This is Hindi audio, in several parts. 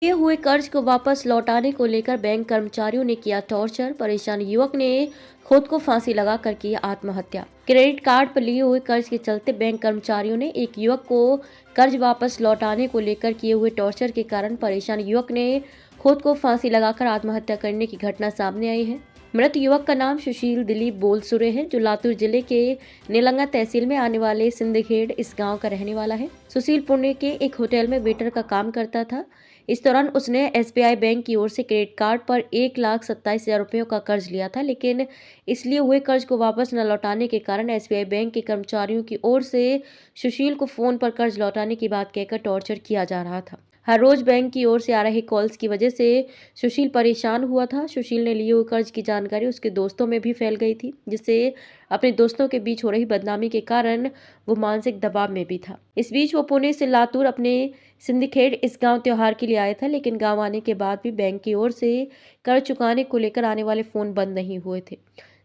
लिए हुए कर्ज को वापस लौटाने को लेकर बैंक कर्मचारियों ने किया टॉर्चर। परेशान युवक ने खुद को फांसी लगाकर की आत्महत्या। क्रेडिट कार्ड पर लिए हुए कर्ज के चलते बैंक कर्मचारियों ने एक युवक को कर्ज वापस लौटाने को लेकर किए हुए टॉर्चर के कारण परेशान युवक ने खुद को फांसी लगाकर आत्महत्या करने की घटना सामने आई है। मृत युवक का नाम सुशील दिलीप बोलसुरे है, जो लातूर जिले के निलंगा तहसील में आने वाले सिंदखेड़ इस गांव का रहने वाला है। सुशील पुणे के एक होटल में वेटर का काम करता था। इस दौरान उसने एसबीआई बैंक की ओर से क्रेडिट कार्ड पर 1,27,000 रुपयों का कर्ज लिया था, लेकिन इसलिए हुए कर्ज को वापस न लौटाने के कारण एसबीआई बैंक के कर्मचारियों की ओर से सुशील को फोन पर कर्ज लौटाने की बात कहकर टॉर्चर किया जा रहा था। हर रोज बैंक की ओर से आ रहे कॉल्स की वजह से सुशील परेशान हुआ था। सुशील ने लिए हुए कर्ज की जानकारी उसके दोस्तों में भी फैल गई थी, जिससे अपने दोस्तों के बीच हो रही बदनामी के कारण वो मानसिक दबाव में भी था। इस बीच वो पुणे से लातूर अपने सिंदखेड़ इस गांव त्योहार के लिए आया था, लेकिन गांव आने के बाद भी बैंक की ओर से कर्ज चुकाने को लेकर आने वाले फोन बंद नहीं हुए थे,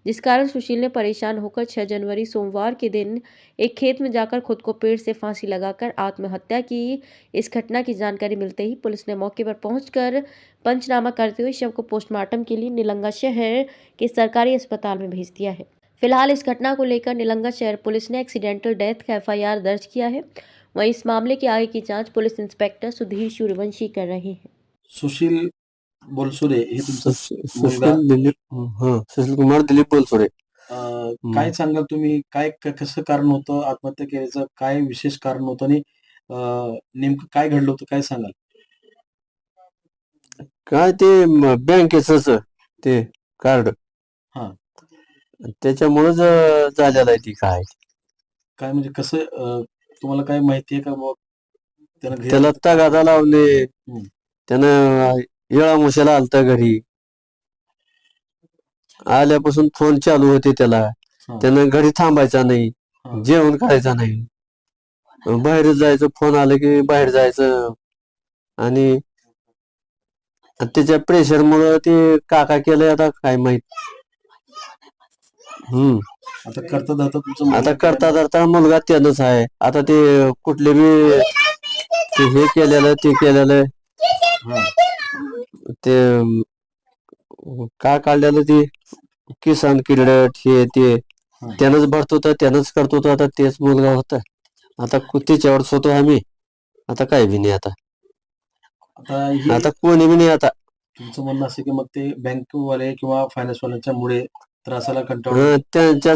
जिस कारण सुशील ने परेशान होकर 6 जनवरी सोमवार के दिन एक खेत में जाकर खुद को पेड़ से फांसी लगाकर आत्महत्या की। इस घटना की जानकारी मिलते ही पुलिस ने मौके पर पहुंचकर पंचनामा करते हुए शव को पोस्टमार्टम के लिए निलंगा शहर के सरकारी अस्पताल में भेज दिया है। फिलहाल इस घटना को लेकर निलंगा शहर पुलिस ने एक्सीडेंटल डेथ का एफआईआर दर्ज किया है। वहीं इस मामले की आगे की जांच पुलिस इंस्पेक्टर सुधीर सूर्यवंशी कर रहे हैं। सुशील बोलसुरे हे तुमचं मुलगा सुशील दिलीप, सुशील कुमार दिलीप बोलसुरे. काय सांगाल तुम्ही? काय कसं कारण होतं आत्महत्या केल्याचं? काय विशेष कारण होतं आणि नेमकं काय घडलं होतं? काय सांगाल? काय ते बँकेच ते कार्ड हां. त्याच्यामुळेच झालेलं आहे. ती काय काय म्हणजे कसं तुम्हाला काय माहिती आहे का बुवा त्यानं त्याला तगादा लावले. हं. त्यानं येळामुशाला आलता घरी. आल्यापासून फोन चालू होते त्याला. हां. त्यानं घरी थांबायचा नाही, हां. जेवण करायचा नाही, बाहेर जायचं. फोन आलं की बाहेर जायचं. आणि त्याच्या प्रेशरमुळं ते काका केलंय, आता काय माहित. आता करता धरता तुमचं आता करता धरता मुलगा त्यानंच आहे. आता ते कुठले बी ते हे केलेलं ते केलेलं हां. ते काय काढलेलं ते किसान क्रेडिट हे ते त्यानंच भरतो तर त्यानंच करतो. तर आता तेच मुलगा होता. आता त्याच्यावर होतो आम्ही. आता काय बी नाही. आता कोणी बी नाही. आता तुमचं म्हणणं असं की मग ते बँकवाले किंवा फायनान्सवाल्यांच्या मुळे त्रासाला कंटाळून त्यांच्या